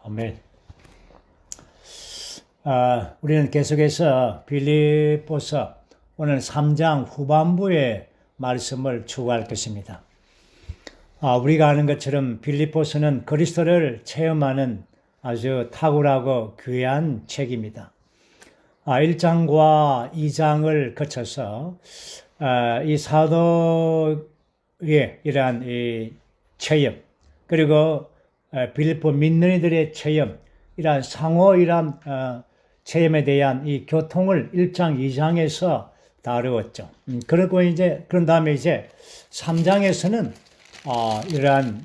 아멘. 우리는 계속해서 빌립보서 오늘 3장 후반부의 말씀을 추구할 것입니다. 우리가 아는 것처럼 빌립보서는 그리스도를 체험하는 아주 탁월하고 귀한 책입니다. 1장과 2장을 거쳐서 이 사도의 이러한 이 체험, 그리고 빌립보 믿는 이들의 체험, 이러한 상호 이러한 체험에 대한 이 교통을 1장, 2장에서 다루었죠. 그런 다음에 이제 3장에서는 이러한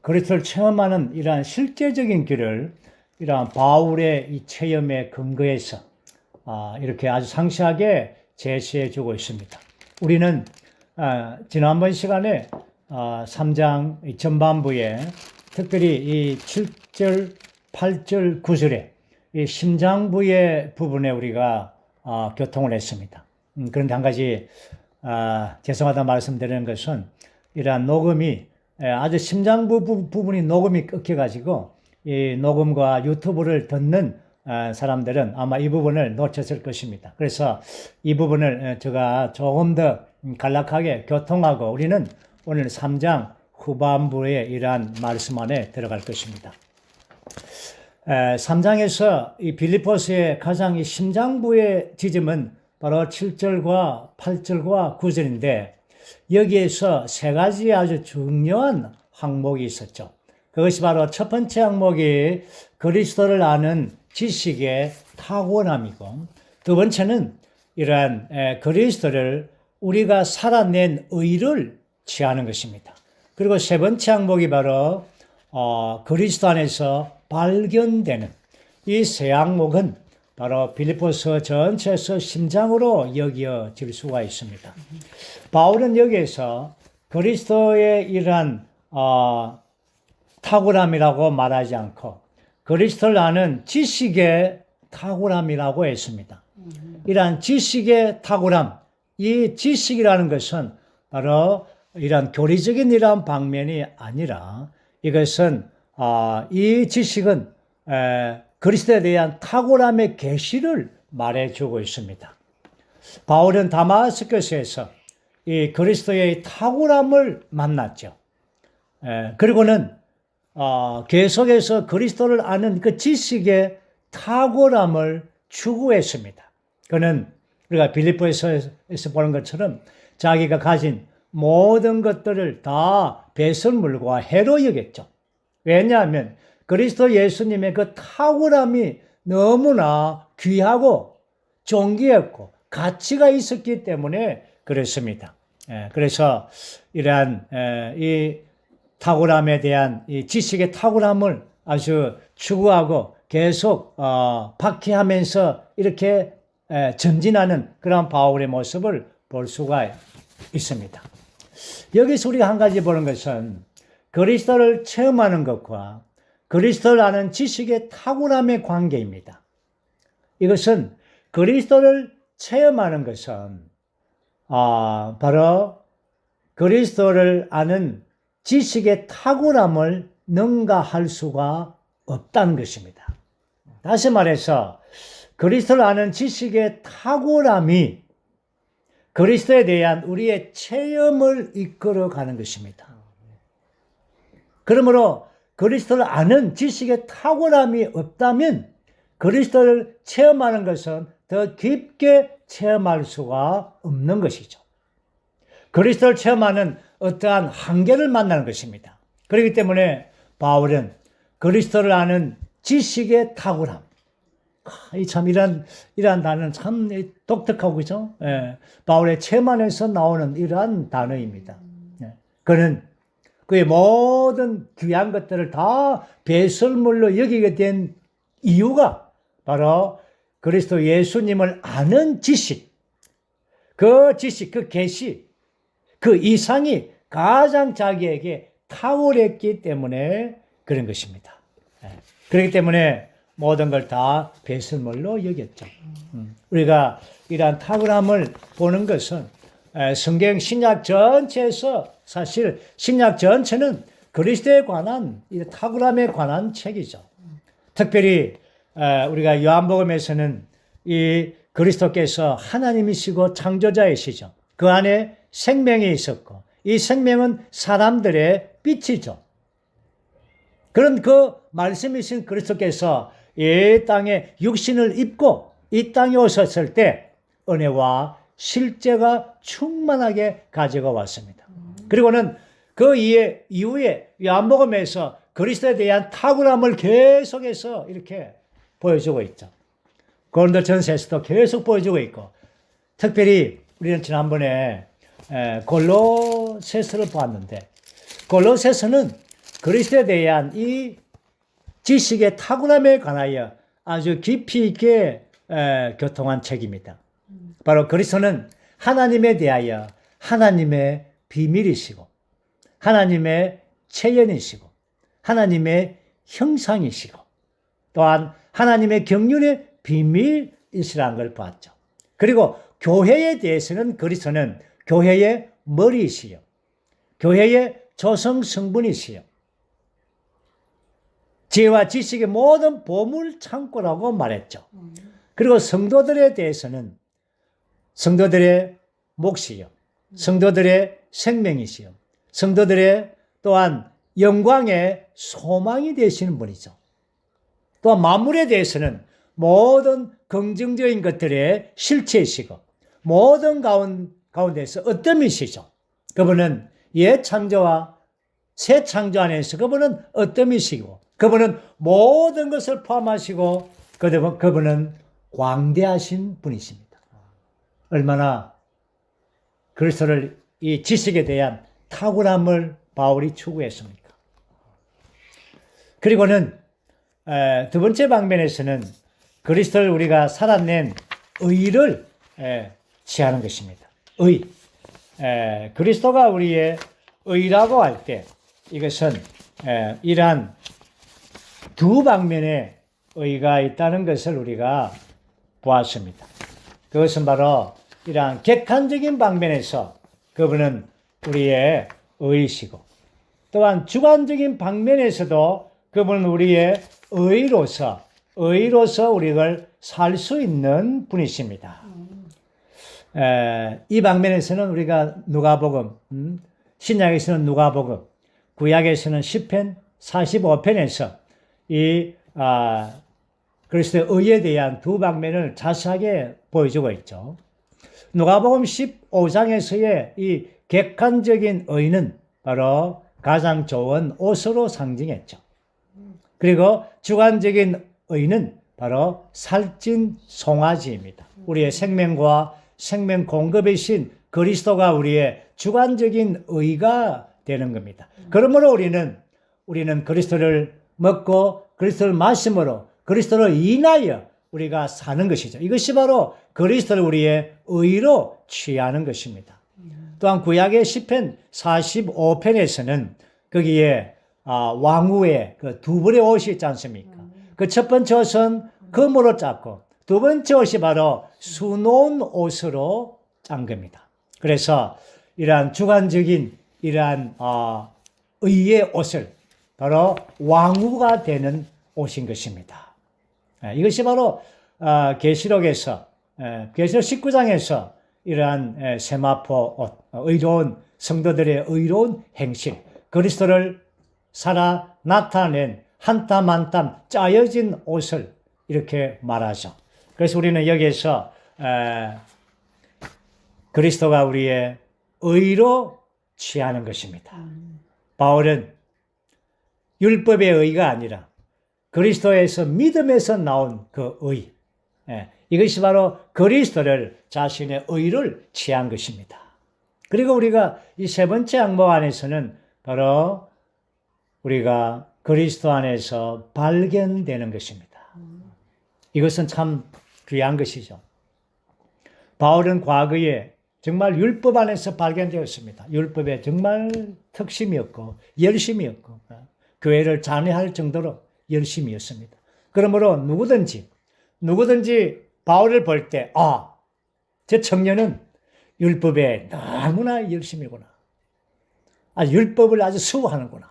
그리스도를 체험하는 이러한 실제적인 길을 이러한 바울의 이 체험에 근거해서 이렇게 아주 상세하게 제시해 주고 있습니다. 우리는 지난번 시간에 3장 전반부에 특별히 이 7절, 8절, 9절에 이 심장부의 부분에 우리가 교통을 했습니다. 그런데 한 가지 죄송하다 말씀드리는 것은 이러한 녹음이 아주 심장부 부분이 녹음이 끊겨가지고 이 녹음과 유튜브를 듣는 사람들은 아마 이 부분을 놓쳤을 것입니다. 그래서 이 부분을 제가 조금 더 간략하게 교통하고 우리는 오늘 3장 후반부에 이러한 말씀 안에 들어갈 것입니다. 3장에서 이 빌립보서의 가장 이 심장부의 지점은 바로 7절과 8절과 9절인데 여기에서 세 가지 아주 중요한 항목이 있었죠. 그것이 바로 첫 번째 항목이 그리스도를 아는 지식의 탁월함이고, 두 번째는 이러한 그리스도를 우리가 살아낸 의를 취하는 것입니다. 그리고 세 번째 항목이 바로 그리스도 안에서 발견되는 이 세 항목은 바로 빌립보서 전체에서 심장으로 여겨질 수가 있습니다. 바울은 여기에서 그리스도의 이러한 탁월함이라고 말하지 않고 그리스도를 아는 지식의 탁월함이라고 했습니다. 이러한 지식의 탁월함, 이 지식이라는 것은 바로 이러한 교리적인 이러한 방면이 아니라 이것은 이 지식은 그리스도에 대한 탁월함의 계시를 말해주고 있습니다. 바울은 다마스커스에서 이 그리스도의 탁월함을 만났죠. 그리고는 계속해서 그리스도를 아는 그 지식의 탁월함을 추구했습니다. 그는 우리가 빌립보에서 보는 것처럼 자기가 가진 모든 것들을 다 배설물과 해로 여겼죠. 왜냐하면 그리스도 예수님의 그 탁월함이 너무나 귀하고 존귀했고 가치가 있었기 때문에 그렇습니다. 그래서 이러한 이 탁월함에 대한 이 지식의 탁월함을 아주 추구하고 계속 박해하면서 이렇게 전진하는 그런 바울의 모습을 볼 수가 있습니다. 여기서 우리가 한 가지 보는 것은 그리스도를 체험하는 것과 그리스도를 아는 지식의 탁월함의 관계입니다. 이것은 그리스도를 체험하는 것은 바로 그리스도를 아는 지식의 탁월함을 능가할 수가 없다는 것입니다. 다시 말해서 그리스도를 아는 지식의 탁월함이 그리스도에 대한 우리의 체험을 이끌어가는 것입니다. 그러므로 그리스도를 아는 지식의 탁월함이 없다면 그리스도를 체험하는 것은 더 깊게 체험할 수가 없는 것이죠. 그리스도를 체험하는 어떠한 한계를 만나는 것입니다. 그렇기 때문에 바울은 그리스도를 아는 지식의 탁월함, 참 이러한 단어는 참 독특하고 그죠? 바울의 체험 안에서 나오는 이러한 단어입니다. 그는 그의 모든 귀한 것들을 다 배설물로 여기게 된 이유가 바로 그리스도 예수님을 아는 지식, 그 지식, 그 계시, 그 이상이 가장 자기에게 탁월했기 때문에 그런 것입니다. 그렇기 때문에 모든 걸 다 배설물로 여겼죠. 우리가 이러한 탁월함을 보는 것은 성경 신약 전체에서 사실 신약 전체는 그리스도에 관한 탁월함에 관한 책이죠. 특별히 우리가 요한복음에서는 이 그리스도께서 하나님이시고 창조자이시죠. 그 안에 생명이 있었고 이 생명은 사람들의 빛이죠. 그런 그 말씀이신 그리스도께서 이 땅에 육신을 입고 이 땅에 오셨을 때 은혜와 실제가 충만하게 가지고 왔습니다. 그리고는 그 이후에 요한복음에서 그리스도에 대한 탁월함을 계속해서 이렇게 보여주고 있죠. 고린도전서에서도 계속 보여주고 있고, 특별히 우리는 지난번에 골로새서를 보았는데, 골로새서는 그리스도에 대한 이 지식의 탁월함에 관하여 아주 깊이 있게 교통한 책입니다. 바로 그리스도는 하나님에 대하여 하나님의 비밀이시고 하나님의 체연이시고 하나님의 형상이시고 또한 하나님의 경륜의 비밀이시라는 걸 봤죠. 그리고 교회에 대해서는 그리스도는 교회의 머리이시요 교회의 조성 성분이시요 지혜와 지식의 모든 보물 창고라고 말했죠. 그리고 성도들에 대해서는 성도들의 몫이요 성도들의 생명이시요 성도들의 또한 영광의 소망이 되시는 분이죠. 또한 만물에 대해서는 모든 긍정적인 것들의 실체이시고 모든 가운데서 어떠이시죠. 그분은 옛 창조와 새 창조 안에서 그분은 어떠이시고 그분은 모든 것을 포함하시고 그분은 광대하신 분이십니다. 얼마나 그리스도를 이 지식에 대한 탁월함을 바울이 추구했습니까? 그리고는 두 번째 방면에서는 그리스도를 우리가 살아낸 의를 취하는 것입니다. 의. 그리스도가 우리의 의라고 할 때 이것은 이러한 두 방면의 의가 있다는 것을 우리가 보았습니다. 그것은 바로 이러한 객관적인 방면에서 그분은 우리의 의이시고 또한 주관적인 방면에서도 그분은 우리의 의로서 우리를 살 수 있는 분이십니다. 이 방면에서는 우리가 누가복음, 신약에서는 누가복음, 구약에서는 시편 45편에서 이 그리스도의 의에 대한 두 방면을 자세하게 보여주고 있죠. 누가복음 15장에서의 이 객관적인 의는 바로 가장 좋은 옷으로 상징했죠. 그리고 주관적인 의는 바로 살찐 송아지입니다. 우리의 생명과 생명 공급이신 그리스도가 우리의 주관적인 의가 되는 겁니다. 그러므로 우리는 그리스도를 먹고 그리스도를 마심으로 그리스도를 인하여 우리가 사는 것이죠. 이것이 바로 그리스도를 우리의 의로 취하는 것입니다. 또한 구약의 시편 45편에서는 거기에 왕후의 그 두 벌의 옷이 있지 않습니까? 그 첫 번째 옷은 금으로 짰고 두 번째 옷이 바로 수놓은 옷으로 짠 겁니다. 그래서 이러한 주관적인 이러한 의의 옷을 바로 왕후가 되는 옷인 것입니다. 이것이 바로 계시록에서 계시록 19장에서 이러한 세마포 옷, 의로운 성도들의 의로운 행실, 그리스도를 살아 나타낸 한 땀 한 땀 짜여진 옷을 이렇게 말하죠. 그래서 우리는 여기에서 그리스도가 우리의 의로 취하는 것입니다. 바울은 율법의 의가 아니라 그리스도에서 믿음에서 나온 그 의, 이것이 바로 그리스도를 자신의 의를 취한 것입니다. 그리고 우리가 이 세 번째 항목 안에서는 바로 우리가 그리스도 안에서 발견되는 것입니다. 이것은 참 귀한 것이죠. 바울은 과거에 정말 율법 안에서 발견되었습니다. 율법에 정말 특심이었고 열심이었고 교회를 잔해할 정도로 열심이었습니다. 그러므로 누구든지 바울을 볼 때 저 청년은 율법에 너무나 열심이구나. 율법을 아주 수호하는구나.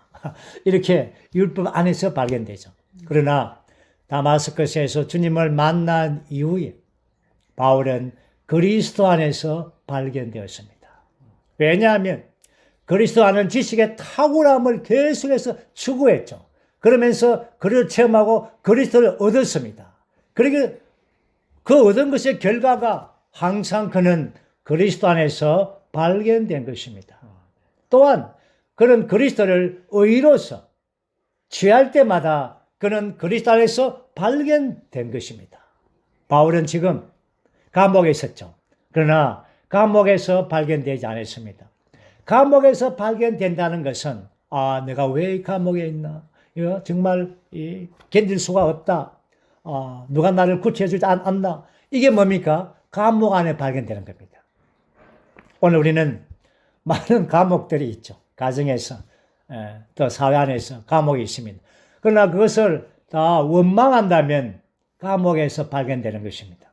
이렇게 율법 안에서 발견되죠. 그러나 다마스커스에서 주님을 만난 이후에 바울은 그리스도 안에서 발견되었습니다. 왜냐하면 그리스도 아는 지식의 탁월함을 계속해서 추구했죠. 그러면서 그를 체험하고 그리스도를 얻었습니다. 그러니까 그 얻은 것의 결과가 항상 그는 그리스도 안에서 발견된 것입니다. 또한 그는 그리스도를 의로서 취할 때마다 그는 그리스도 안에서 발견된 것입니다. 바울은 지금 감옥에 있었죠. 그러나 감옥에서 발견되지 않았습니다. 감옥에서 발견된다는 것은 내가 왜 이 감옥에 있나? 이거 정말 견딜 수가 없다. 누가 나를 구출해주지 않나? 이게 뭡니까? 감옥 안에 발견되는 겁니다. 오늘 우리는 많은 감옥들이 있죠. 가정에서 또 사회 안에서 감옥이 있습니다. 그러나 그것을 다 원망한다면 감옥에서 발견되는 것입니다.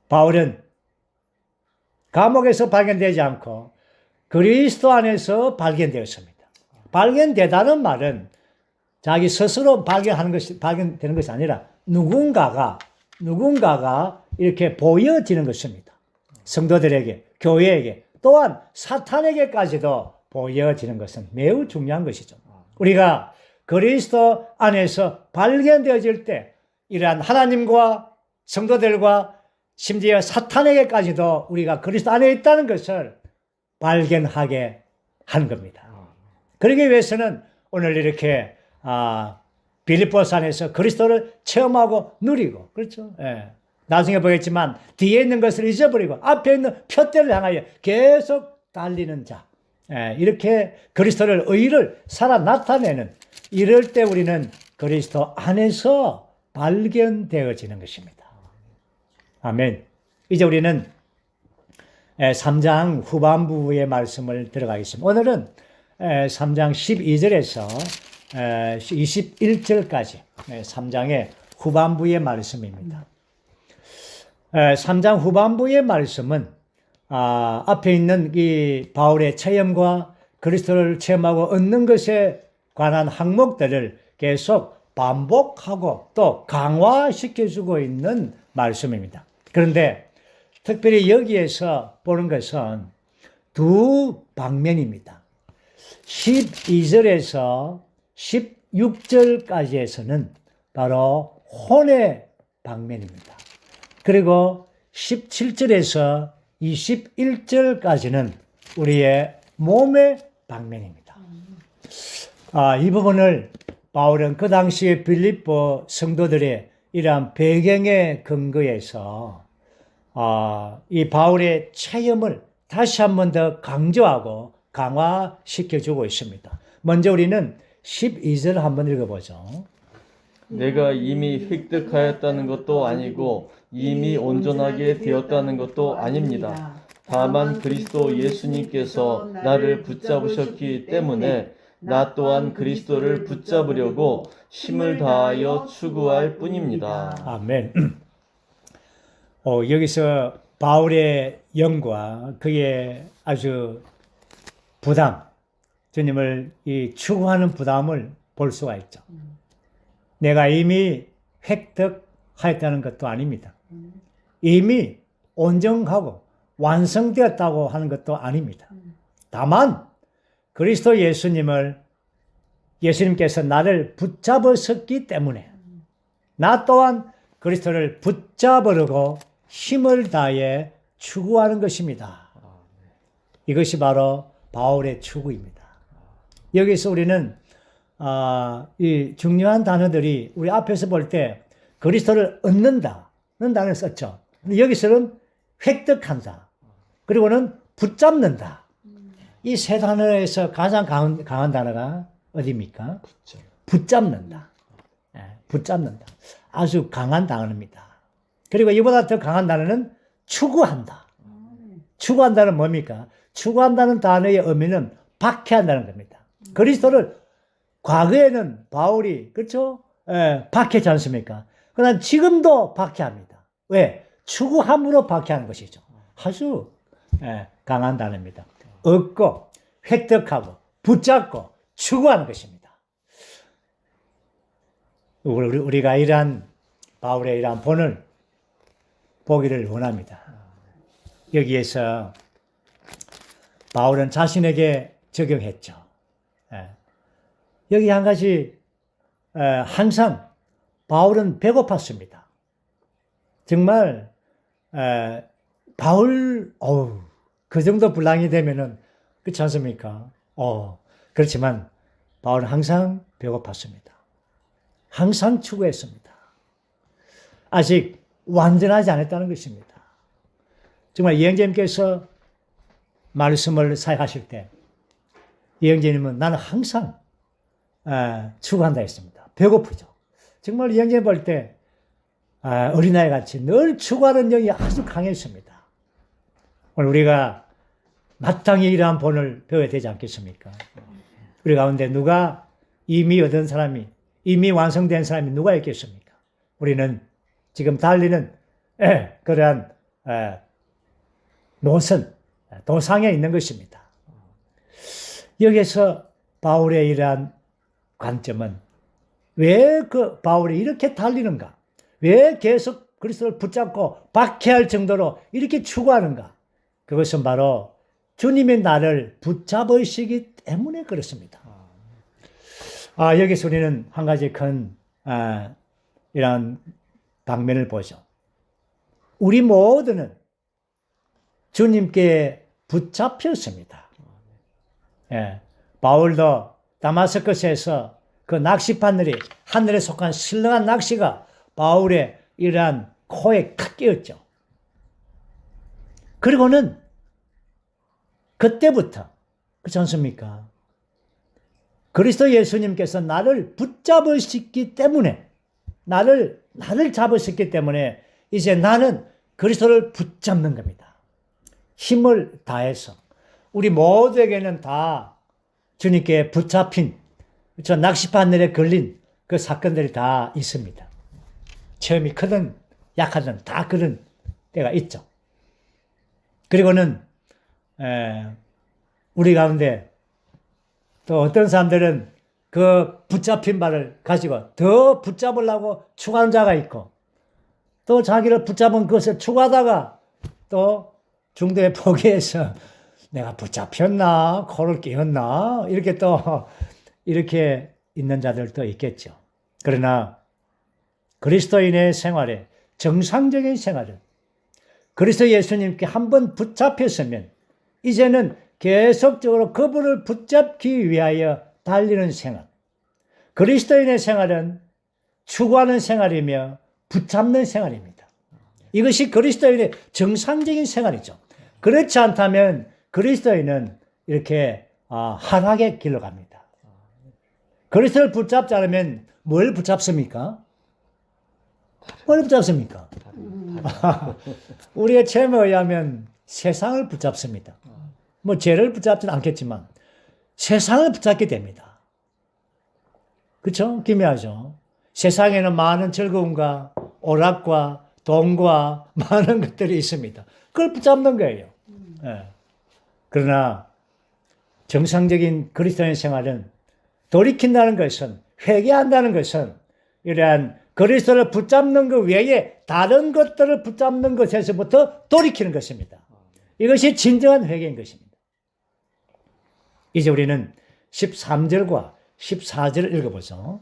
바울은 감옥에서 발견되지 않고 그리스도 안에서 발견되었습니다. 발견되다는 말은 자기 스스로 발견되는 것이 아니라 누군가가 이렇게 보여지는 것입니다. 성도들에게, 교회에게, 또한 사탄에게까지도 보여지는 것은 매우 중요한 것이죠. 우리가 그리스도 안에서 발견되어질 때 이러한 하나님과 성도들과 심지어 사탄에게까지도 우리가 그리스도 안에 있다는 것을 발견하게 하는 겁니다. 그러기 위해서는 오늘 이렇게 빌립보스 안에서 그리스도를 체험하고 누리고, 그렇죠? 예. 나중에 보겠지만 뒤에 있는 것을 잊어버리고 앞에 있는 표대를 향하여 계속 달리는 자. 예. 이렇게 그리스도를 의를 살아 나타내는, 이럴 때 우리는 그리스도 안에서 발견되어지는 것입니다. 아멘. 이제 우리는 3장 후반부의 말씀을 들어가겠습니다. 오늘은 3장 12절에서 21절까지 3장의 후반부의 말씀입니다. 3장 후반부의 말씀은 앞에 있는 이 바울의 체험과 그리스도를 체험하고 얻는 것에 관한 항목들을 계속 반복하고 또 강화시켜주고 있는 말씀입니다. 그런데 특별히 여기에서 보는 것은 두 방면입니다. 12절에서 16절까지에서는 바로 혼의 방면입니다. 그리고 17절에서 21절까지는 우리의 몸의 방면입니다. 이 부분을 바울은 그 당시에 빌립보 성도들의 이러한 배경에 근거해서 이 바울의 체험을 다시 한 번 더 강조하고 강화시켜주고 있습니다. 먼저 우리는 12절 한번 읽어보죠. 내가 이미 획득하였다는 것도 아니고 이미 온전하게 되었다는 것도 아닙니다. 다만 그리스도 예수님께서 나를 붙잡으셨기 때문에 나 또한 그리스도를 붙잡으려고 힘을 다하여 추구할 뿐입니다. 아멘. 여기서 바울의 영과 그의 아주 부담, 주님을 추구하는 부담을 볼 수가 있죠. 내가 이미 획득하였다는 것도 아닙니다. 이미 온전하고 완성되었다고 하는 것도 아닙니다. 다만 그리스도 예수님께서 나를 붙잡으셨기 때문에 나 또한 그리스도를 붙잡으려고 힘을 다해 추구하는 것입니다. 이것이 바로 바울의 추구입니다. 여기서 우리는 이 중요한 단어들이 우리 앞에서 볼 때 그리스도를 얻는다는 단어를 썼죠. 근데 여기서는 획득한다. 그리고는 붙잡는다. 이 세 단어에서 가장 강한 단어가 어디입니까? 붙잡는다. 붙잡는다. 아주 강한 단어입니다. 그리고 이보다 더 강한 단어는 추구한다. 추구한다는 뭡니까? 추구한다는 단어의 의미는 박해한다는 겁니다. 그리스도를 과거에는 바울이, 그렇죠? 박해하지 않습니까? 그러나 지금도 박해합니다. 왜? 추구함으로 박해하는 것이죠. 아주 강한 단어입니다. 얻고, 획득하고, 붙잡고, 추구하는 것입니다. 우리가 이러한 바울의 이러한 본을 보기를 원합니다. 여기에서 바울은 자신에게 적용했죠. 여기 한 가지, 항상 바울은 배고팠습니다. 정말 바울, 그 정도 분량이 되면은 그렇지 않습니까? 그렇지만 바울은 항상 배고팠습니다. 항상 추구했습니다. 아직 완전하지 않았다는 것입니다. 정말 이영재님께서 말씀을 사역하실 때 이영재님은 나는 항상 추구한다 했습니다. 배고프죠. 정말 이영재님 볼 때 어린아이 같이 늘 추구하는 영이 아주 강했습니다. 오늘 우리가 마땅히 이러한 본을 배워야 되지 않겠습니까? 우리 가운데 누가 이미 얻은 사람이, 이미 완성된 사람이 누가 있겠습니까? 우리는 지금 달리는 그러한 노선, 도상에 있는 것입니다. 여기서 바울의 이러한 관점은 왜 그 바울이 이렇게 달리는가? 왜 계속 그리스도를 붙잡고 박해할 정도로 이렇게 추구하는가? 그것은 바로 주님이 나를 붙잡으시기 때문에 그렇습니다. 여기서 우리는 한 가지 큰 이런 방면을 보죠. 우리 모두는 주님께 붙잡혔습니다. 바울도 다마스커스에서 그 낚시바늘이 하늘에 속한 신령한 낚시가 바울의 이러한 코에 탁 끼었죠. 그리고는 그때부터 그렇지 않습니까? 그리스도 예수님께서 나를 붙잡으셨기 때문에 나를 잡으셨기 때문에 이제 나는 그리스도를 붙잡는 겁니다. 힘을 다해서 우리 모두에게는 다 주님께 붙잡힌 저 낚시바늘에 걸린 그 사건들이 다 있습니다. 체험이 크든 약하든 다 그런 때가 있죠. 그리고는 우리 가운데 또 어떤 사람들은 그 붙잡힌 바를 가지고 더 붙잡으려고 추구하는 자가 있고 또 자기를 붙잡은 것을 추구하다가 또 중도에 포기해서 내가 붙잡혔나 코를 끼었나 이렇게 또 이렇게 있는 자들도 있겠죠. 그러나 그리스도인의 생활에 정상적인 생활은 그리스도 예수님께 한번 붙잡혔으면 이제는 계속적으로 그분을 붙잡기 위하여 달리는 생활. 그리스도인의 생활은 추구하는 생활이며 붙잡는 생활입니다. 이것이 그리스도인의 정상적인 생활이죠. 그렇지 않다면 그리스도인은 이렇게 하락의 길로 갑니다. 그리스도를 붙잡지 않으면 뭘 붙잡습니까? 뭘 붙잡습니까? 우리의 체험에 의하면 세상을 붙잡습니다. 뭐 죄를 붙잡지는 않겠지만 세상을 붙잡게 됩니다. 그렇죠? 기묘하죠. 세상에는 많은 즐거움과 오락과 돈과 많은 것들이 있습니다. 그걸 붙잡는 거예요. 그러나 정상적인 그리스도인 생활은 돌이킨다는 것은, 회개한다는 것은 이러한 그리스도를 붙잡는 것 외에 다른 것들을 붙잡는 것에서부터 돌이키는 것입니다. 이것이 진정한 회개인 것입니다. 이제 우리는 13절과 14절을 읽어보죠.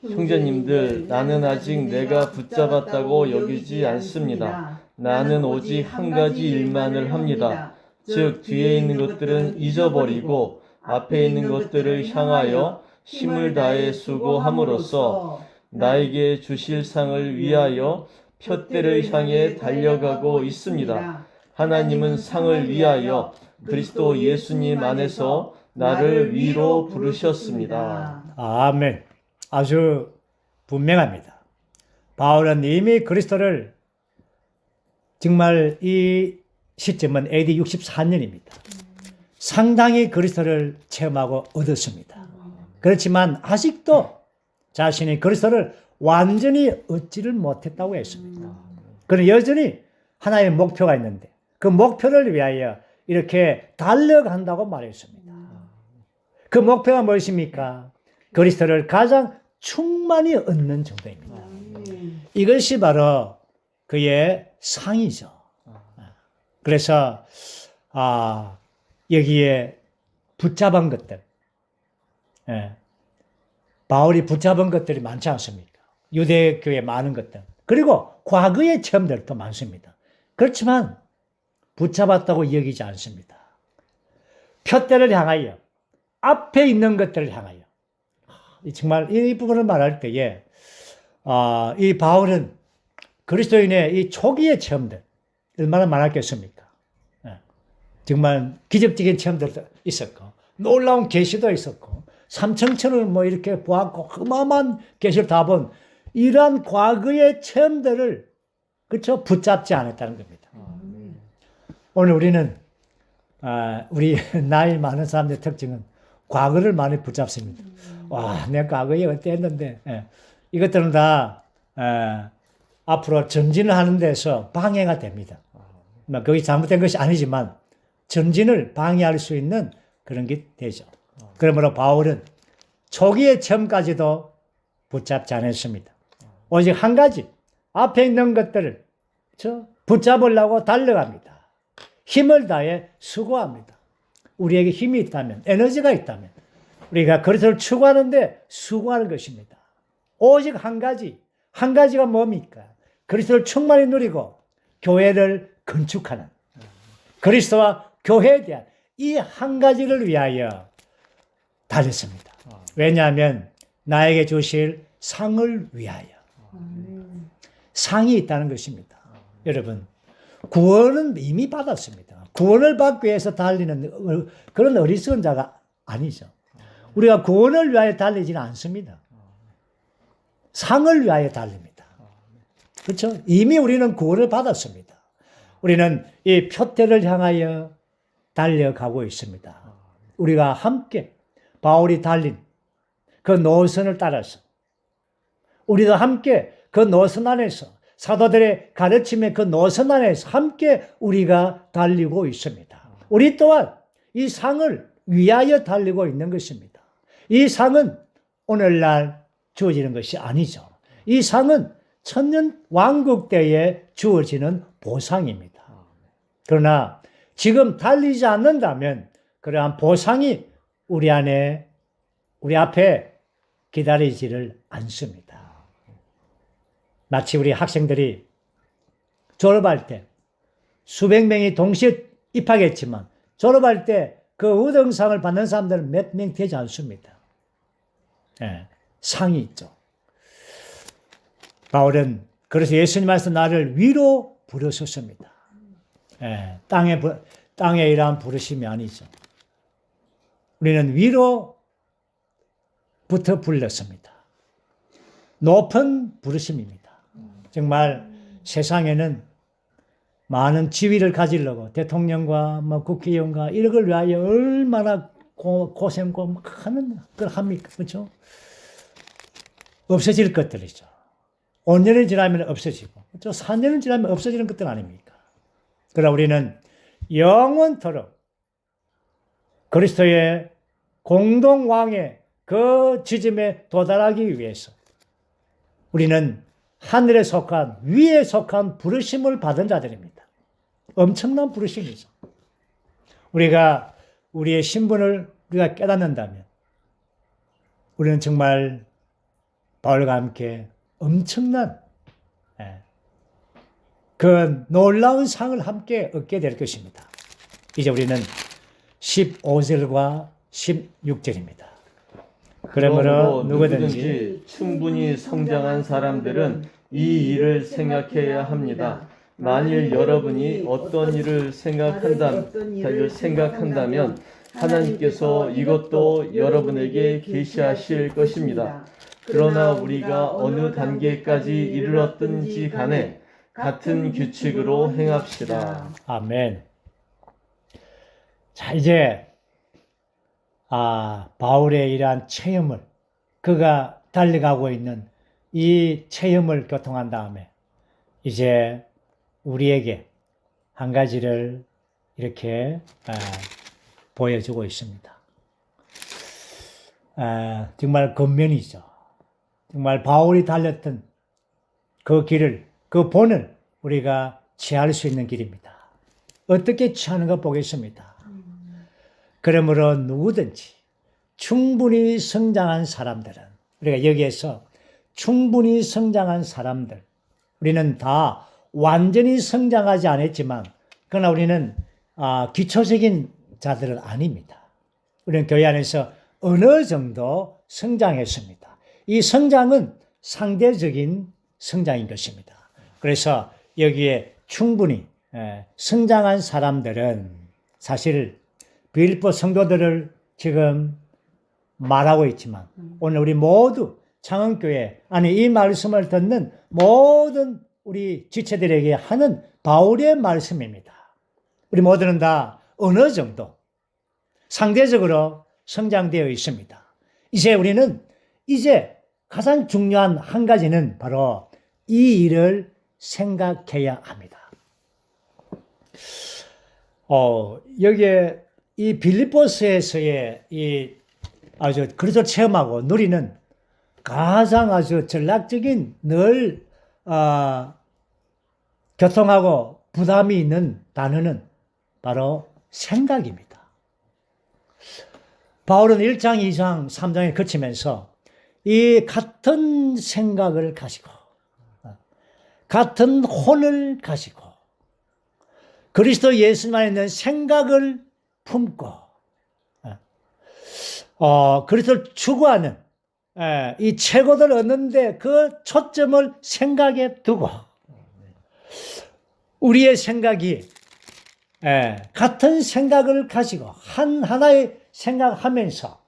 형제님들, 나는 아직 내가 붙잡았다고 여기지 않습니다. 나는 오직 한 가지 일만을 합니다. 즉 뒤에 있는 것들은 잊어버리고 앞에 있는 것들을 향하여 힘을 다해 수고함으로써 나에게 주실 상을 위하여 표대를 향해 달려가고 있습니다. 하나님은 상을 위하여 그리스도 예수님 안에서 나를 위로 부르셨습니다. 아멘. 아주 분명합니다. 바울은 이미 그리스도를 정말 이 시점은 AD 64년입니다. 상당히 그리스도를 체험하고 얻었습니다. 그렇지만 아직도 자신이 그리스도를 완전히 얻지를 못했다고 했습니다. 그는 여전히 하나의 목표가 있는데 그 목표를 위하여 이렇게 달려간다고 말했습니다. 그 목표가 무엇입니까? 그리스도를 가장 충만히 얻는 정도입니다. 이것이 바로 그의 상이죠. 그래서 여기에 붙잡은 것들, 바울이 붙잡은 것들이 많지 않습니까? 유대교에 많은 것들, 그리고 과거의 체험들도 많습니다. 그렇지만 붙잡았다고 여기지 않습니다. 표대를 향하여, 앞에 있는 것들을 향하여. 정말 이 부분을 말할 때에 이 바울은 그리스도인의 이 초기의 체험들 얼마나 많았겠습니까? 정말 기적적인 체험들도 있었고 놀라운 계시도 있었고 삼청천을 뭐 이렇게 보았고 어마어마한 계시를 다 본 이러한 과거의 체험들을 그렇죠? 붙잡지 않았다는 겁니다. 오늘 우리는 우리 나이 많은 사람들의 특징은 과거를 많이 붙잡습니다. 와, 내 과거에 어땠는데 이것들은 다 앞으로 전진을 하는 데서 방해가 됩니다. 거기 잘못된 것이 아니지만 전진을 방해할 수 있는 그런 게 되죠. 그러므로 바울은 초기의 체험까지도 붙잡지 않았습니다. 오직 한 가지 앞에 있는 것들을 붙잡으려고 달려갑니다. 힘을 다해 수고합니다. 우리에게 힘이 있다면, 에너지가 있다면 우리가 그리스도를 추구하는데 수고하는 것입니다. 오직 한 가지가 뭡니까? 그리스도를 충만히 누리고 교회를 건축하는 그리스도와 교회에 대한 이 한 가지를 위하여 달렸습니다. 왜냐하면 나에게 주실 상을 위하여. 상이 있다는 것입니다. 여러분, 구원은 이미 받았습니다. 구원을 받기 위해서 달리는 그런 어리석은 자가 아니죠. 우리가 구원을 위하여 달리지는 않습니다. 상을 위하여 달립니다. 그렇죠? 이미 우리는 구원을 받았습니다. 우리는 이 표대를 향하여 달려가고 있습니다. 우리가 함께 바울이 달린 그 노선을 따라서 우리도 함께 그 노선 안에서 사도들의 가르침의 그 노선 안에서 함께 우리가 달리고 있습니다. 우리 또한 이 상을 위하여 달리고 있는 것입니다. 이 상은 오늘날 주어지는 것이 아니죠. 이 상은 천년 왕국 때에 주어지는 보상입니다. 그러나 지금 달리지 않는다면 그러한 보상이 우리 앞에 기다리지를 않습니다. 마치 우리 학생들이 졸업할 때 수백 명이 동시에 입학했지만 졸업할 때 그 우등상을 받는 사람들은 몇 명 되지 않습니다. 상이 있죠. 바울은 그래서 예수님 안에서 나를 위로 부르셨습니다. 땅에 이러한 부르심이 아니죠. 우리는 위로부터 불렸습니다. 높은 부르심입니다. 정말 세상에는 많은 지위를 가지려고 대통령과 국회의원과 이런 걸 위하여 얼마나 고생고 하는 걸 합니까? 그렇죠? 없어질 것들이죠. 5년이 지나면 없어지고, 그렇죠? 4년이 지나면 없어지는 것들 아닙니까? 그러나 우리는 영원토록 그리스도의 공동왕의 그 지점에 도달하기 위해서 우리는 하늘에 속한, 위에 속한 부르심을 받은 자들입니다. 엄청난 부르심이죠. 우리가 우리의 신분을 우리가 깨닫는다면 우리는 정말 바울과 함께 엄청난 그 놀라운 상을 함께 얻게 될 것입니다. 이제 우리는 15절과 16절입니다. 그러므로 누구든지 충분히 성장한 사람들은 이 일을 생각해야 합니다. 만일 여러분이 어떤 일을 생각한다면 하나님께서 이것도 여러분에게 계시하실 것입니다. 그러나 우리가 어느 단계까지 이르렀든지 간에 같은 규칙으로 행합시다. 아멘. 자, 이제 바울의 이러한 체험을 그가 달려가고 있는 이 체험을 교통한 다음에 이제 우리에게 한 가지를 이렇게 보여주고 있습니다. 정말 겉면이죠. 정말 바울이 달렸던 그 길을, 그 본을 우리가 취할 수 있는 길입니다. 어떻게 취하는가 보겠습니다. 그러므로 누구든지 충분히 성장한 사람들은, 우리가 여기에서 충분히 성장한 사람들, 우리는 다 완전히 성장하지 않았지만 그러나 우리는 기초적인 자들은 아닙니다. 우리는 교회 안에서 어느 정도 성장했습니다. 이 성장은 상대적인 성장인 것입니다. 그래서 여기에 충분히 성장한 사람들은 사실 빌립보 성도들을 지금 말하고 있지만 오늘 우리 모두 창원교회, 아니 이 말씀을 듣는 모든 우리 지체들에게 하는 바울의 말씀입니다. 우리 모두는 다 어느 정도 상대적으로 성장되어 있습니다. 이제 우리는 가장 중요한 한 가지는 바로 이 일을 생각해야 합니다. 여기에 이 빌립보서에서의 이 아주 그리스도 체험하고 누리는 가장 아주 전략적인 늘 교통하고 부담이 있는 단어는 바로 생각입니다. 바울은 1장, 2장, 3장에 거치면서 이 같은 생각을 가지고 같은 혼을 가지고 그리스도 예수님 안에 있는 생각을 품고 그리스도를 추구하는 이 최고를 얻는데 그 초점을 생각에 두고 우리의 생각이 같은 생각을 가지고 하나의 생각하면서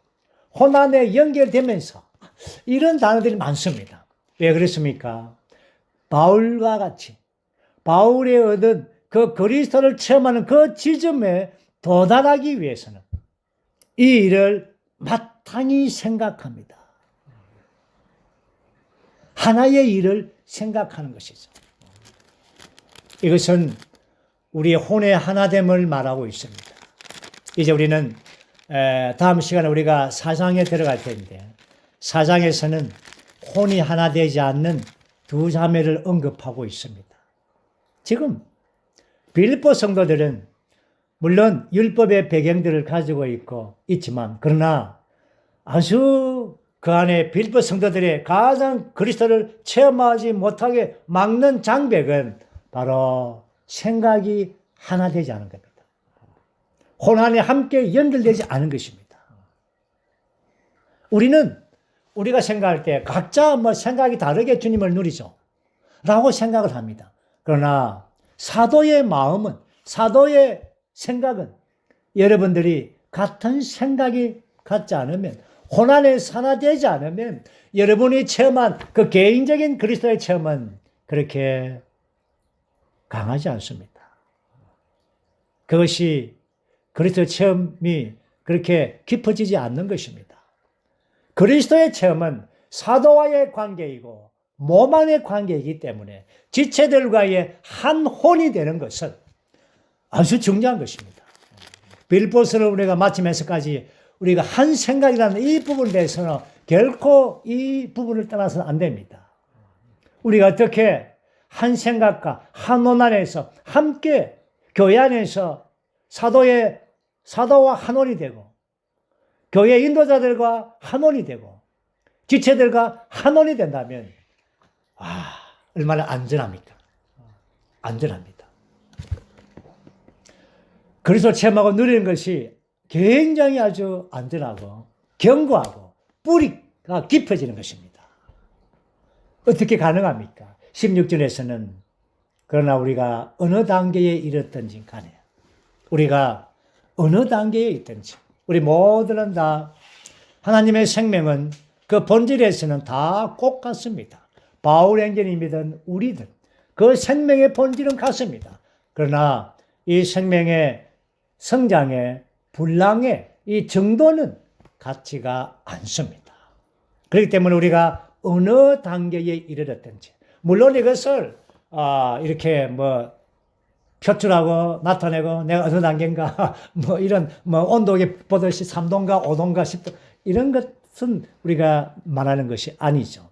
혼안에 연결되면서 이런 단어들이 많습니다. 왜 그렇습니까? 바울과 같이 바울이 얻은 그 그리스도를 체험하는 그 지점에 도달하기 위해서는 이 일을 마땅히 생각합니다. 하나의 일을 생각하는 것이죠. 이것은 우리의 혼의 하나됨을 말하고 있습니다. 이제 우리는 다음 시간에 우리가 사장에 들어갈 텐데 사장에서는 혼이 하나 되지 않는 두 자매를 언급하고 있습니다. 지금 빌립보 성도들은 물론 율법의 배경들을 가지고 있지만 그러나 아주 그 안에 빌립보 성도들의 가장 그리스도를 체험하지 못하게 막는 장벽은 바로 생각이 하나 되지 않은 겁니다. 혼안에 함께 연결되지 않은 것입니다. 우리가 생각할 때 각자 생각이 다르게 주님을 누리죠. 라고 생각을 합니다. 그러나 사도의 마음은, 사도의 생각은 여러분들이 같은 생각이 갖지 않으면, 혼안에 하나되지 않으면 여러분이 체험한 그 개인적인 그리스도의 체험은 그렇게 강하지 않습니다. 그것이 그리스도의 체험이 그렇게 깊어지지 않는 것입니다. 그리스도의 체험은 사도와의 관계이고 몸 안의 관계이기 때문에 지체들과의 한 혼이 되는 것은 아주 중요한 것입니다. 빌립보서를 우리가 마치면서까지 우리가 한 생각이라는 이 부분에 대해서는 결코 이 부분을 떠나서는 안 됩니다. 우리가 어떻게 한 생각과 한 혼 안에서 함께 교회 안에서 사도와 한 혼이 되고 교회 인도자들과 한 혼이 되고 지체들과 한 혼이 된다면 얼마나 안전합니까? 안전합니다. 그래서 체험하고 누리는 것이 굉장히 아주 안전하고 견고하고 뿌리가 깊어지는 것입니다. 어떻게 가능합니까? 16절에서는 그러나 우리가 어느 단계에 이르렀든지 간에 우리가 어느 단계에 있든지 우리 모두는 다 하나님의 생명은 그 본질에서는 다 똑같습니다. 바울 행전이든 우리든 그 생명의 본질은 같습니다. 그러나 이 생명의 성장의 분량의 이 정도는 같지가 않습니다. 그렇기 때문에 우리가 어느 단계에 이르렀든지 물론 이것을 이렇게 표출하고 나타내고 내가 어느 단계인가 이런 온도계 보듯이 3도인가 5도인가 10도 이런 것은 우리가 말하는 것이 아니죠.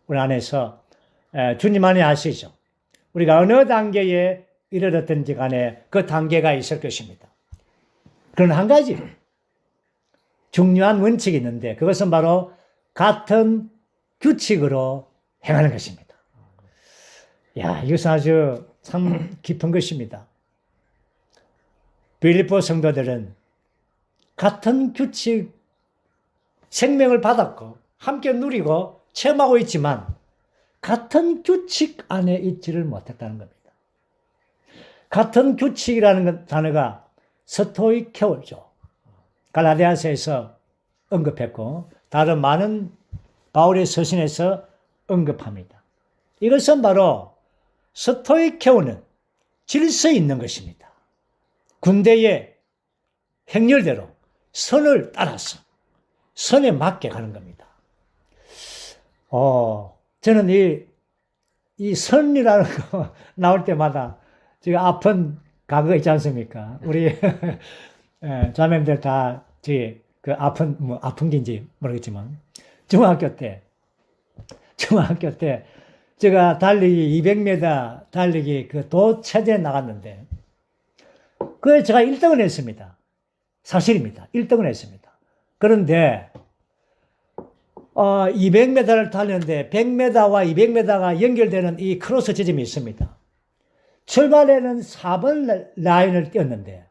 우리 안에서 주님 안에 아시죠? 우리가 어느 단계에 이르렀든지 간에 그 단계가 있을 것입니다. 그런 한 가지 중요한 원칙이 있는데 그것은 바로 같은 규칙으로 행하는 것입니다. 야, 이것은 아주 참 깊은 것입니다. 빌립보 성도들은 같은 규칙, 생명을 받았고 함께 누리고 체험하고 있지만 같은 규칙 안에 있지를 못했다는 겁니다. 같은 규칙이라는 단어가 스토이케오죠. 갈라디아서에서 언급했고 다른 많은 바울의 서신에서 언급합니다. 이것은 바로 스토이케오는 질서 있는 것입니다. 군대의 행렬대로 선을 따라서 선에 맞게 가는 겁니다. 저는 이 선이라는 거 나올 때마다 지금 아픈 과거가 있지 않습니까? 우리 자매님들 다 그 아픈 게인지 모르겠지만 중학교 때 제가 달리기 200m 달리기 그 도체대에 나갔는데 그에 제가 1등을 했습니다. 사실입니다. 1등을 했습니다. 그런데 200m를 달렸는데 100m와 200m가 연결되는 이 크로스 지점이 있습니다. 출발에는 4번 라인을 뛰었는데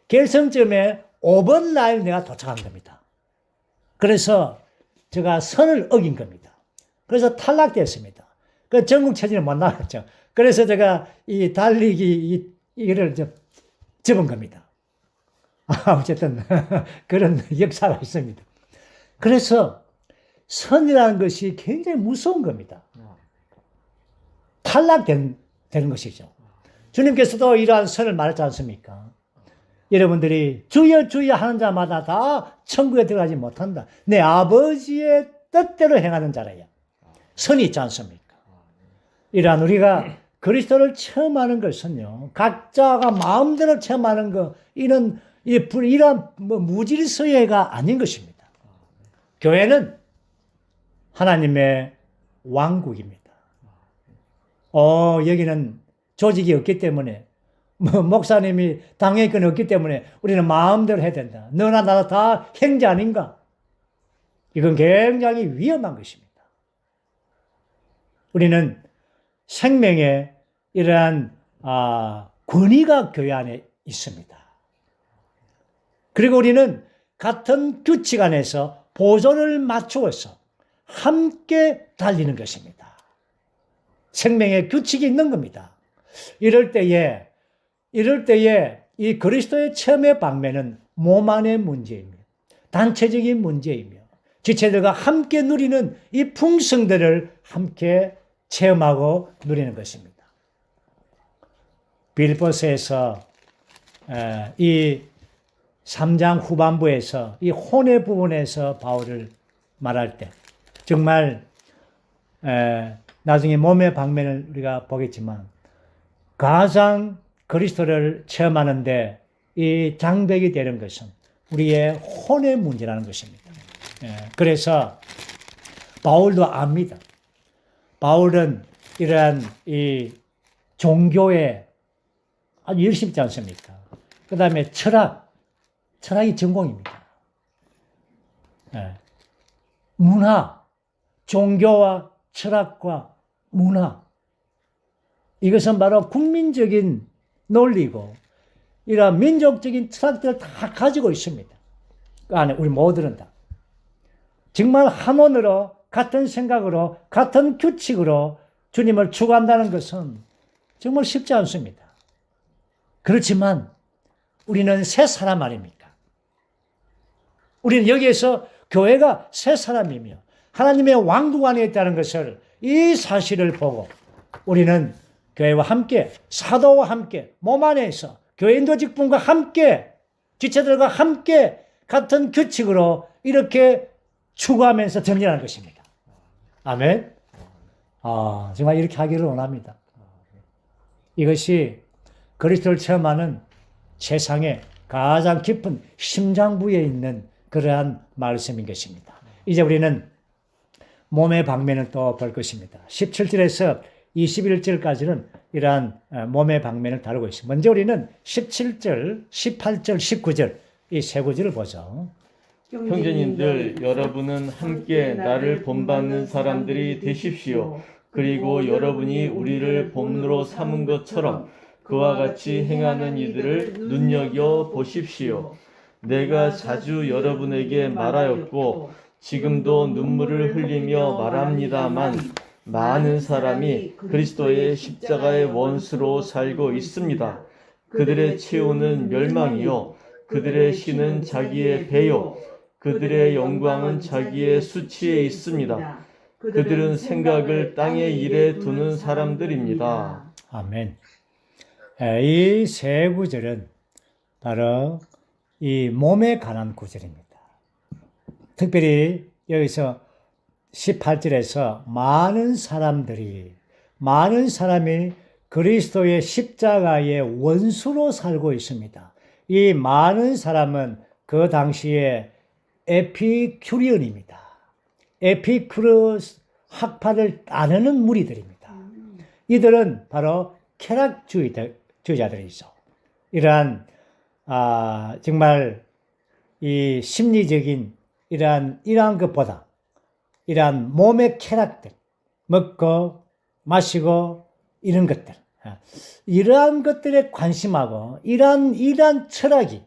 결승점에 5번 라인을 내가 도착한 겁니다. 그래서 제가 선을 어긴 겁니다. 그래서 탈락됐습니다. 그 전국체전에 못 나갔죠. 그래서 제가 이 달리기 이거를 접은 겁니다. 어쨌든 그런 역사가 있습니다. 그래서 선이라는 것이 굉장히 무서운 겁니다. 탈락되는 것이죠. 주님께서도 이러한 선을 말했지 않습니까? 여러분들이 주여 주여 하는 자마다 다 천국에 들어가지 못한다. 내 아버지의 뜻대로 행하는 자라야. 선이 있지 않습니까? 이러한 우리가 그리스도를 체험하는 것은요, 각자가 마음대로 체험하는 것, 이런 무질서예가 아닌 것입니다. 교회는 하나님의 왕국입니다. 여기는 조직이 없기 때문에, 목사님이 당회권이 없기 때문에 우리는 마음대로 해야 된다. 너나 나나 다 행자 아닌가? 이건 굉장히 위험한 것입니다. 우리는 생명의 이러한 권위가 교회 안에 있습니다. 그리고 우리는 같은 규칙 안에서 보조를 맞추어서 함께 달리는 것입니다. 생명의 규칙이 있는 겁니다. 이럴 때에 이 그리스도의 체험의 방면은 몸 안의 문제이며 단체적인 문제이며 지체들과 함께 누리는 이 풍성들을 함께 체험하고 누리는 것입니다. 빌립보서에서 이 3장 후반부에서 이 혼의 부분에서 바울을 말할 때 정말 나중에 몸의 방면을 우리가 보겠지만 가장 그리스도를 체험하는데 이 장벽이 되는 것은 우리의 혼의 문제라는 것입니다. 그래서 바울도 압니다. 바울은 이러한 이 종교에 아주 열심히 있지 않습니까? 그 다음에 철학이 전공입니다. 문화, 종교와 철학과 문화. 이것은 바로 국민적인 논리고, 이러한 민족적인 철학들을 다 가지고 있습니다. 그 안에 우리 모두는 다. 정말 한원으로, 같은 생각으로, 같은 규칙으로 주님을 추구한다는 것은 정말 쉽지 않습니다. 그렇지만 우리는 새 사람 아닙니까? 우리는 여기에서 교회가 새 사람이며 하나님의 왕국 안에 있다는 것을, 이 사실을 보고 우리는 교회와 함께, 사도와 함께, 몸 안에서 교인도 직분과 함께, 지체들과 함께 같은 규칙으로 이렇게 추구하면서 전진하는 것입니다. 아멘. 정말 이렇게 하기를 원합니다. 이것이 그리스도를 체험하는 세상의 가장 깊은 심장부에 있는 그러한 말씀인 것입니다. 이제 우리는 몸의 방면을 또 볼 것입니다. 17절에서 21절까지는 이러한 몸의 방면을 다루고 있습니다. 먼저 우리는 17절, 18절, 19절 이 세 구절을 보죠. 형제님들, 여러분은 함께 나를 본받는 사람들이 되십시오. 그리고 여러분이 우리를 본으로 삼은 것처럼 그와 같이 행하는 이들을 눈여겨 보십시오. 내가 자주 여러분에게 말하였고 지금도 눈물을 흘리며 말합니다만 많은 사람이 그리스도의 십자가의 원수로 살고 있습니다. 그들의 최후는 멸망이요, 그들의 신은 자기의 배요, 그들의 영광은 자기의 수치에 있습니다. 그들은 생각을 땅의 일에 두는 사람들입니다. 아멘. 이 세 구절은 바로 이 몸에 관한 구절입니다. 특별히 여기서 18절에서 많은 사람이 그리스도의 십자가의 원수로 살고 있습니다. 이 많은 사람은 그 당시에 에피큐리언입니다. 에피쿠르스 학파를 따르는 무리들입니다. 이들은 바로 쾌락주의자들이죠. 이러한 정말 이 심리적인 이러한 것보다 이러한 몸의 쾌락들, 먹고 마시고 이런 것들, 이러한 것들에 관심하고 이러한 철학이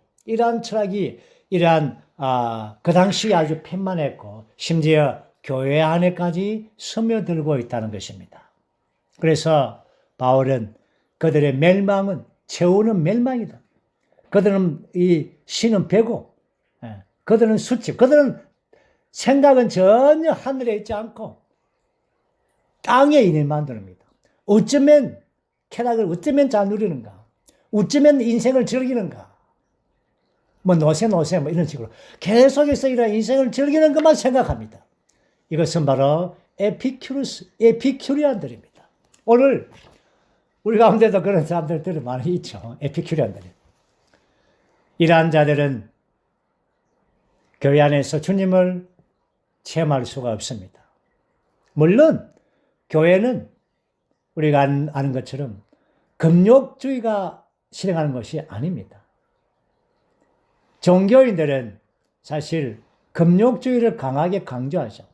그 당시에 아주 편만했고 심지어 교회 안에까지 스며들고 있다는 것입니다. 그래서 바울은 그들의 멸망은 최후는 멸망이다. 그들은 이 신은 배고, 그들은 수치, 그들은 생각은 전혀 하늘에 있지 않고 땅에 있는 만듭니다. 어쩌면 쾌락을 어쩌면 잘 누리는가? 어쩌면 인생을 즐기는가? 노세 이런 식으로 계속해서 이런 인생을 즐기는 것만 생각합니다. 이것은 바로 에피큐리안들입니다. 오늘 우리 가운데도 그런 사람들이 많이 있죠. 에피큐리안들이. 이러한 자들은 교회 안에서 주님을 체험할 수가 없습니다. 물론 교회는 우리가 아는 것처럼 금욕주의가 실행하는 것이 아닙니다. 종교인들은 사실 금욕주의를 강하게 강조하죠.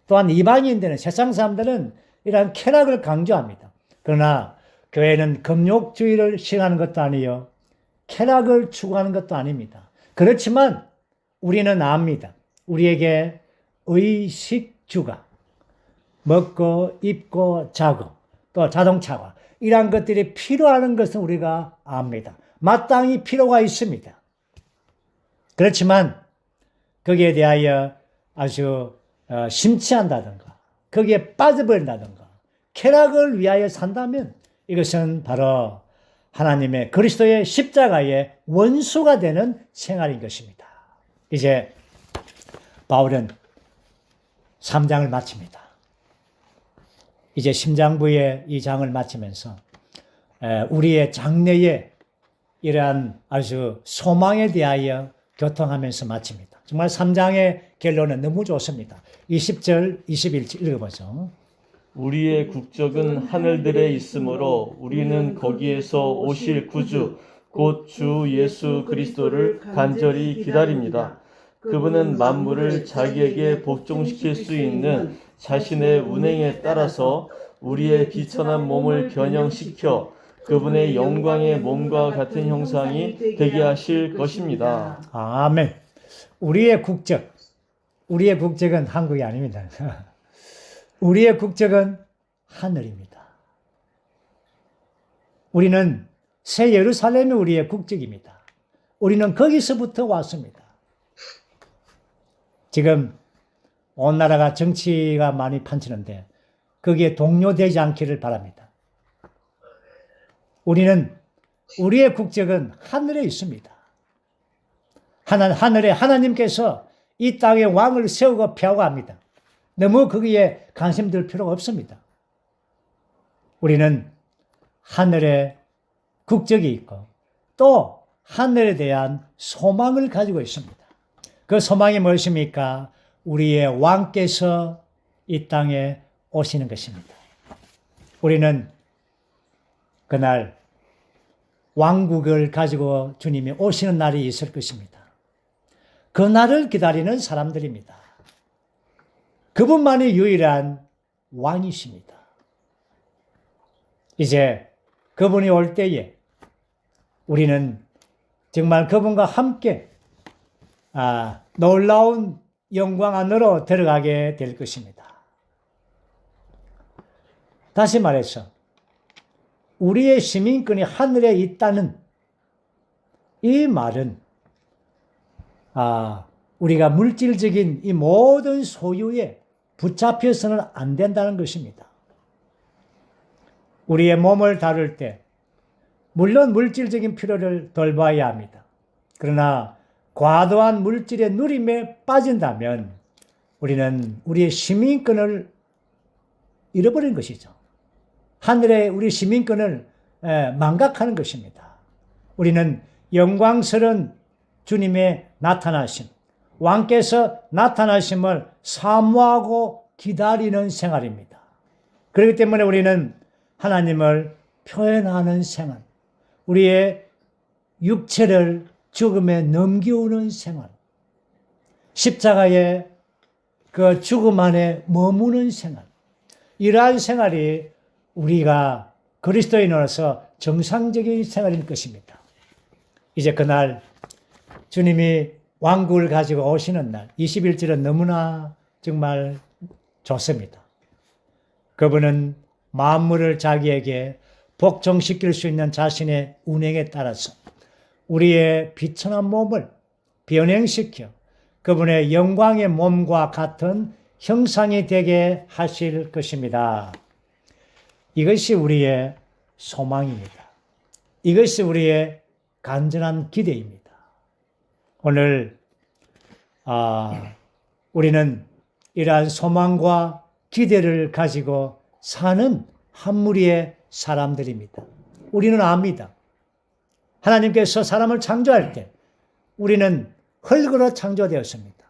또한 이방인들은, 세상 사람들은 이러한 쾌락을 강조합니다. 그러나 교회는 금욕주의를 실행하는 것도 아니요, 쾌락을 추구하는 것도 아닙니다. 그렇지만 우리는 압니다. 우리에게 의식주가, 먹고 입고 자고 또 자동차와 이러한 것들이 필요한 것은 우리가 압니다. 마땅히 필요가 있습니다. 그렇지만 거기에 대하여 아주 심취한다든가 거기에 빠져버린다든가 쾌락을 위하여 산다면 이것은 바로 하나님의 그리스도의 십자가의 원수가 되는 생활인 것입니다. 이제 바울은 3장을 마칩니다. 이제 심장부의 이 장을 마치면서 우리의 장래에 이러한 아주 소망에 대하여 교통하면서 마칩니다. 정말 3장의 결론은 너무 좋습니다. 20절, 21절 읽어보죠. 우리의 국적은 하늘들에 있으므로 우리는 거기에서 오실 구주 곧 주 예수 그리스도를 간절히 기다립니다. 그분은 만물을 자기에게 복종시킬 수 있는 자신의 운행에 따라서 우리의 비천한 몸을 변형시켜 그분의 영광의 몸과 같은 형상이 되게 하실 것입니다. 아멘. 우리의 국적은 한국이 아닙니다. 우리의 국적은 하늘입니다. 우리는 새 예루살렘이 우리의 국적입니다. 우리는 거기서부터 왔습니다. 지금 온 나라가 정치가 많이 판치는데 거기에 동요되지 않기를 바랍니다. 우리의 국적은 하늘에 있습니다. 하늘에 하나님께서 이 땅에 왕을 세우고 펴고 합니다. 너무 거기에 관심 들 필요가 없습니다. 우리는 하늘에 국적이 있고 또 하늘에 대한 소망을 가지고 있습니다. 그 소망이 무엇입니까? 우리의 왕께서 이 땅에 오시는 것입니다. 우리는 그날 왕국을 가지고 주님이 오시는 날이 있을 것입니다. 그 날을 기다리는 사람들입니다. 그분만이 유일한 왕이십니다. 이제 그분이 올 때에 우리는 정말 그분과 함께 놀라운 영광 안으로 들어가게 될 것입니다. 다시 말해서 우리의 시민권이 하늘에 있다는 이 말은 우리가 물질적인 이 모든 소유에 붙잡혀서는 안 된다는 것입니다. 우리의 몸을 다룰 때 물론 물질적인 필요를 돌봐야 합니다. 그러나 과도한 물질의 누림에 빠진다면 우리는 우리의 시민권을 잃어버린 것이죠. 하늘의 우리 시민권을 망각하는 것입니다. 우리는 영광스러운 주님의 나타나심, 왕께서 나타나심을 사모하고 기다리는 생활입니다. 그렇기 때문에 우리는 하나님을 표현하는 생활, 우리의 육체를 죽음에 넘기우는 생활, 십자가의 그 죽음 안에 머무는 생활, 이러한 생활이 우리가 그리스도인으로서 정상적인 생활일 것입니다. 이제 그날 주님이 왕국을 가지고 오시는 날 21절은 너무나 정말 좋습니다. 그분은 만물을 자기에게 복종시킬 수 있는 자신의 운행에 따라서 우리의 비천한 몸을 변형시켜 그분의 영광의 몸과 같은 형상이 되게 하실 것입니다. 이것이 우리의 소망입니다. 이것이 우리의 간절한 기대입니다. 오늘 우리는 이러한 소망과 기대를 가지고 사는 한 무리의 사람들입니다. 우리는 압니다. 하나님께서 사람을 창조할 때 우리는 흙으로 창조되었습니다.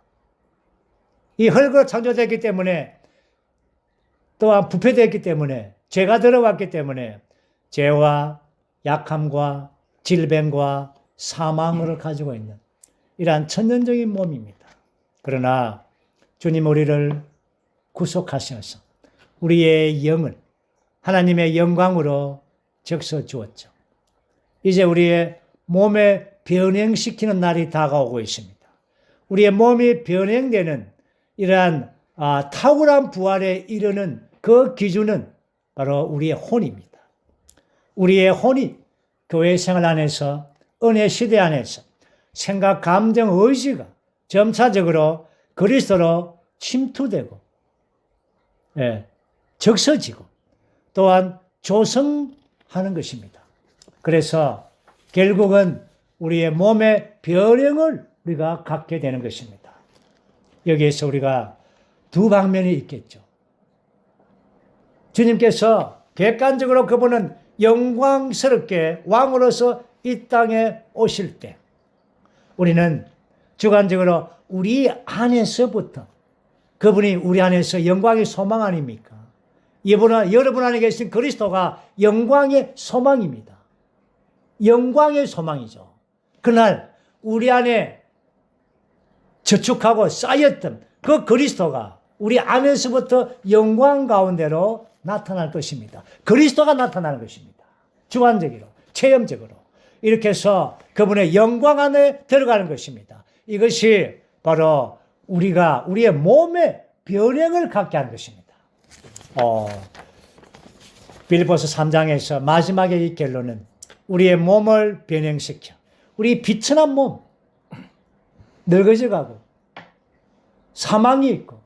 이 흙으로 창조되었기 때문에 또한 부패되었기 때문에 죄가 들어왔기 때문에 죄와 약함과 질병과 사망을 가지고 있는 이러한 천연적인 몸입니다. 그러나 주님 우리를 구속하셔서 우리의 영을 하나님의 영광으로 적셔 주었죠. 이제 우리의 몸에 변형시키는 날이 다가오고 있습니다. 우리의 몸이 변형되는 이러한 탁월한 부활에 이르는 그 기준은 바로 우리의 혼입니다. 우리의 혼이 교회 생활 안에서 은혜 시대 안에서 생각, 감정, 의지가 점차적으로 그리스도로 침투되고 적셔지고 또한 조성하는 것입니다. 그래서 결국은 우리의 몸의 변형을 우리가 갖게 되는 것입니다. 여기에서 우리가 두 방면이 있겠죠. 주님께서 객관적으로 그분은 영광스럽게 왕으로서 이 땅에 오실 때 우리는 주관적으로 우리 안에서부터 그분이 우리 안에서 영광의 소망 아닙니까? 여러분 안에 계신 그리스도가 영광의 소망입니다. 영광의 소망이죠. 그날 우리 안에 저축하고 쌓였던 그 그리스도가 우리 안에서부터 영광 가운데로 나타날 것입니다. 그리스도가 나타나는 것입니다. 주관적으로, 체험적으로. 이렇게 해서 그분의 영광 안에 들어가는 것입니다. 이것이 바로 우리가 우리의 몸의 변형을 갖게 하는 것입니다. 빌립보서 3장에서 마지막에 이 결론은 우리의 몸을 변형시켜 우리 비천한 몸, 늙어져가고 사망이 있고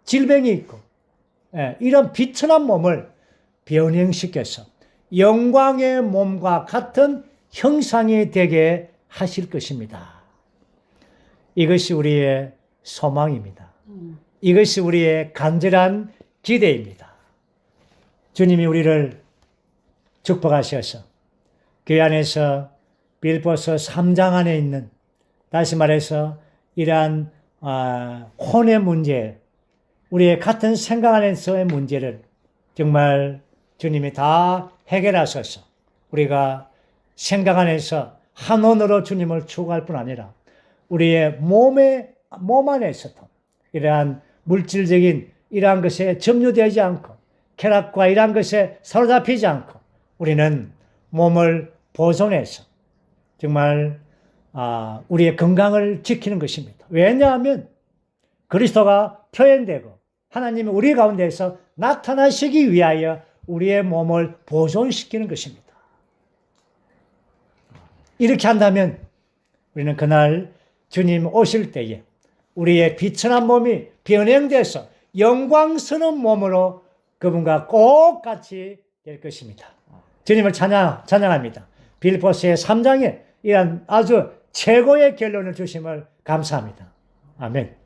질병이 있고 이런 비천한 몸을 변형시켜서 영광의 몸과 같은 형상이 되게 하실 것입니다. 이것이 우리의 소망입니다. 이것이 우리의 간절한 기대입니다. 주님이 우리를 축복하셔서 교회 안에서 빌립보서 3장 안에 있는, 다시 말해서 이러한 혼의 문제, 우리의 같은 생각 안에서의 문제를 정말 주님이 다 해결하셔서 우리가 생각 안에서 한원으로 주님을 추구할 뿐 아니라 우리의 몸 안에서도 이러한 물질적인 이러한 것에 점유되지 않고 쾌락과 이러한 것에 사로잡히지 않고 우리는 몸을 보존해서 정말 우리의 건강을 지키는 것입니다. 왜냐하면 그리스도가 표현되고 하나님이 우리 가운데서 나타나시기 위하여 우리의 몸을 보존시키는 것입니다. 이렇게 한다면 우리는 그날 주님 오실 때에 우리의 비천한 몸이 변형돼서 영광스러운 몸으로 그분과 꼭 같이 될 것입니다. 주님을 찬양합니다. 빌립보서의 3장에 이런 아주 최고의 결론을 주심을 감사합니다. 아멘.